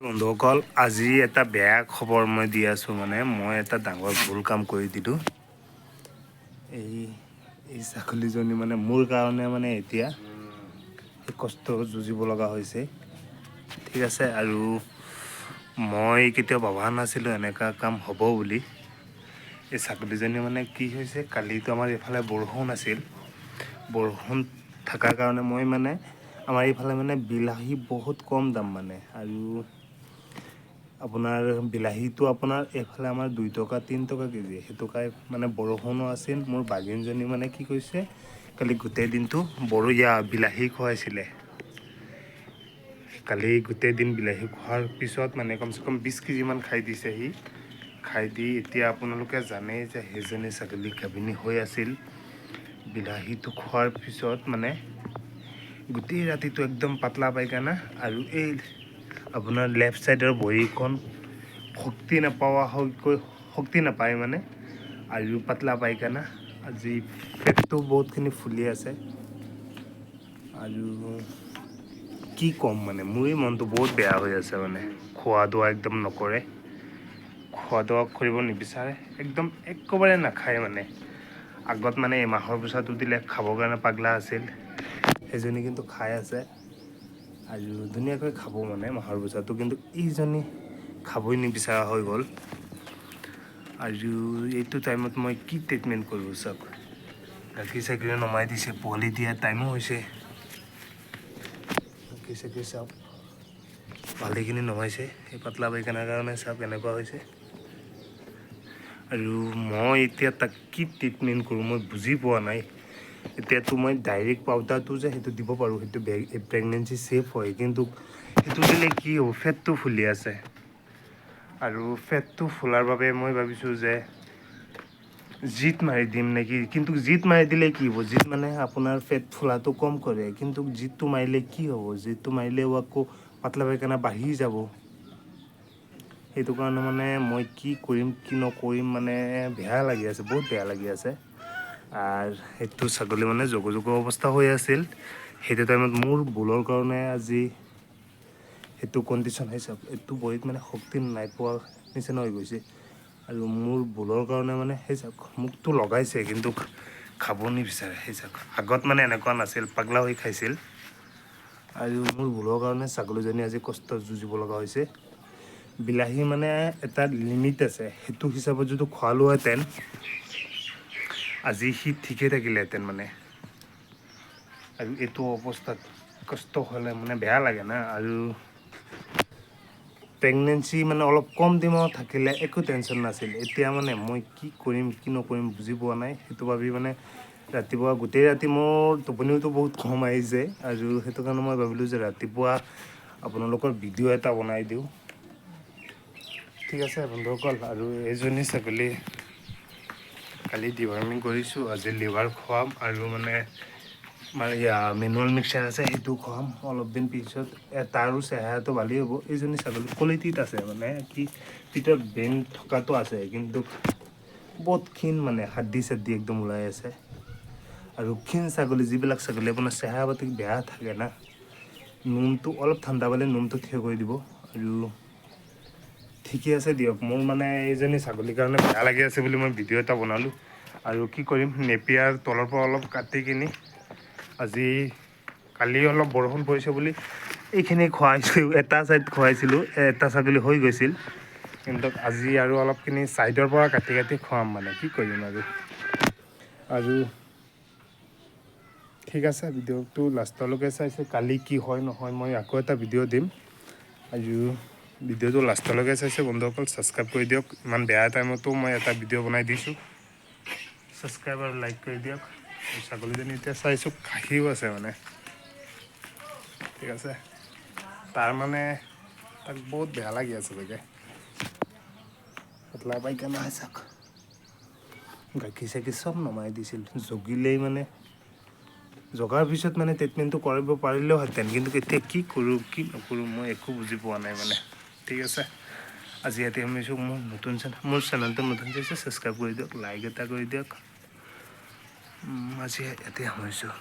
বন্ধুসকল আজি এটা বেয়া খবৰ মই দি আছোঁ মানে মই এটা ডাঙৰ ভুল কাম কৰি দিলোঁ এই ছাগলীজনী মানে মোৰ কাৰণে মানে এতিয়া কষ্ট যুঁজিব লগা হৈছে ঠিক আছে আৰু মই কেতিয়াও ভবা নাছিলোঁ এনেকুৱা কাম হ'ব বুলি এই ছাগলীজনী মানে কি হৈছে কালিতো আমাৰ এইফালে বৰষুণ আছিল বৰষুণ থকাৰ কাৰণে মই মানে আমাৰ এইফালে মানে বিলাহী বহুত কম দাম মানে আৰু আপোনাৰ বিলাহীটো আপোনাৰ এইফালে আমাৰ 2 টকা 3 টকা কেজি সেইটো কাই মানে বৰষুণো আছিল মোৰ বাগিনজনী মানে কি কৈছে কালি গোটেই দিনটো বিলাহী খুৱাইছিলে কালি গোটেই দিন বিলাহী খোৱাৰ পিছত মানে কমচে কম 20 কেজি মান খাই দিছে সি খাই দি এতিয়া আপোনালোকে জানে যে সেইজনী ছাগলী গাভিনী হৈ আছিল বিলাহীটো খোৱাৰ পিছত মানে গোটেই ৰাতিটো একদম পাতলা পায়খানা আৰু এই আপোনাৰ লেফ্ট সাইডৰ ভৰিখন শক্তি নাপায় মানে আৰু পাতলা পায়খানা আজি পেটটো বহুতখিনি ফুলি আছে আৰু কি ক'ম মানে মোৰে মনটো বহুত বেয়া হৈ আছে মানে খোৱা দোৱা একদম নকৰে খোৱা দোৱা কৰিব নিবিচাৰে একদম একেবাৰে নাখায় মানে আগত মানে এমাহৰ পিছতো দিলে খাবৰ কাৰণে পাগলা আছিল সেইজনী কিন্তু খাই আছে আৰু ধুনীয়াকৈ খাব মানে মাহৰ পিছতো কিন্তু এইজনী খাবই নিবিচৰা হৈ গ'ল আৰু এইটো টাইমত মই কি ট্ৰিটমেণ্ট কৰোঁ চাওক গাখীৰ চাখীৰ নমাই দিছে পোৱালি দিয়া টাইমো হৈছে গাখীৰ চাখীৰ চাওক ভালেখিনি নমাইছে এই পাতলা পায়খানাৰ কাৰণে চাওক এনেকুৱা হৈছে আৰু মই এতিয়া তাক কি ট্ৰিটমেণ্ট কৰোঁ মই বুজি পোৱা নাই এতিয়াতো মই ডাইৰেক্ট পাউডাৰটো যে সেইটো দিব পাৰোঁ সেইটো প্ৰেগনেঞ্চি ছেফ হয় কিন্তু সেইটো দিলে কি হ'ব ফেটটো ফুলি আছে আৰু ফেটটো ফুলাৰ বাবে মই ভাবিছোঁ যে জিত মাৰি দিম নেকি কিন্তু জিত মাৰি দিলে কি হ'ব জিত মানে আপোনাৰ ফেট ফুলাটো কম কৰে কিন্তু জিতটো মাৰিলে কি হ'ব জিতটো মাৰিলেও আকৌ পাতলা পায়খানা বাঢ়ি যাব সেইটো কাৰণে মানে মই কি কৰিম কি নকৰিম মানে বেয়া লাগি আছে বহুত বেয়া লাগি আছে আৰু সেইটো ছাগলী মানে জগজগ অৱস্থা হৈ আছিল সেইটো টাইমত মোৰ ভুলৰ কাৰণে আজি সেইটো কণ্ডিশ্যন হৈ চাওক এইটো বহীত মানে শক্তি নাই পোৱা নিচিনা হৈ গৈছে আৰু মোৰ ভুলৰ কাৰণে মানে সেই চাওক মোকতো লগাইছে কিন্তু খাব নিবিচাৰে সেই চাওক আগত মানে এনেকুৱা নাছিল পাগলা হৈ খাইছিল আৰু মোৰ ভুলৰ কাৰণে ছাগলীজনী আজি কষ্ট যুঁজিব লগা হৈছে বিলাহী মানে এটা লিমিট আছে সেইটো হিচাপত যদি খোৱালোহেঁতেন আজি সি ঠিকে থাকিলেহেঁতেন মানে আৰু এইটো অৱস্থাত কষ্ট হ'লে মানে বেয়া লাগে না আৰু প্ৰেগনেঞ্চি মানে অলপ কম দিনত থাকিলে একো টেনশ্যন নাছিল এতিয়া মানে মই কি কৰিম কি নকৰিম বুজি পোৱা নাই সেইটো ভাবি মানে ৰাতিপুৱা গোটেই ৰাতি মোৰ টোপনিওতো বহুত কম আহিছে আৰু সেইটো কাৰণে মই ভাবিলোঁ যে ৰাতিপুৱা আপোনালোকৰ ভিডিঅ' এটা বনাই দিওঁ ঠিক আছে বন্ধুসকল আৰু এইজনী ছাগলী কালি ডিৱাৰ্মিং কৰিছোঁ আজি লিভাৰ খুৱাম আৰু মানে আমাৰ মেনুৱেল মিক্সাৰ আছে সেইটো খুৱাম অলপ দিন পিছত তাৰো চেহেৰাটো ভালেই হ'ব এইজনী ছাগলী কোৱালিটিত আছে মানে কি ভিতৰত বেন থকাটো আছে কিন্তু বহুত ক্ষীণ মানে হাড্ডি চাড্ডি একদম ওলাই আছে আৰু ক্ষীণ ছাগলী যিবিলাক ছাগলী আপোনাৰ চেহেৰা পাতি বেয়া থাকে না নোমটো অলপ ঠাণ্ডা পালে নোমটো থিয় কৰি দিব আৰু ঠিকে আছে দিয়ক মোৰ মানে এইজনী ছাগলীৰ কাৰণে বেয়া লাগি আছে বুলি মই ভিডিঅ' এটা বনালোঁ আৰু কি কৰিম নেপিয়াৰ তলৰ পৰা অলপ কাটি কিনি আজি কালি অলপ বৰষুণ পৰিছে বুলি এইখিনি খুৱাইছিলোঁ এটা ছাইড খুৱাইছিলোঁ এটা ছাগলী হৈ গৈছিল কিন্তু আজি আৰু অলপখিনি ছাইডৰ পৰা কাটি কাটি খুৱাম মানে কি কৰিম আৰু ঠিক আছে ভিডিঅ'টো লাষ্টলৈকে চাইছে কালি কি হয় নহয় মই আকৌ এটা ভিডিঅ' দিম আৰু ভিডিঅ'টো লাষ্টলৈকে চাইছে বন্ধুসকল ছাবস্ক্ৰাইব কৰি দিয়ক ইমান বেয়া টাইমতো মই এটা ভিডিঅ' বনাই দিছোঁ ছাবস্ক্ৰাইব আৰু লাইক কৰি দিয়ক ছাগলীজনী এতিয়া চাইছোঁ খাহিও আছে মানে ঠিক আছে তাৰ মানে তাক বহুত বেয়া লাগি আছে চাগে পাতলা পায়খানা চাওক গাখীৰ চাখীৰ চব নমাই দিছিল জগিলেই মানে জগাৰ পিছত মানে ট্ৰিটমেণ্টটো কৰিব পাৰিলেওহেঁতেন কিন্তু এতিয়া কি কৰোঁ কি নকৰোঁ মই একো বুজি পোৱা নাই মানে ঠিক আছে আজি ইয়াতে সামৰিছোঁ মোৰ চেনেলটো নতুন চাইছে ছাবস্ক্ৰাইব কৰি দিয়ক লাইক এটা কৰি দিয়ক আজি ইয়াতে সামৰিছোঁ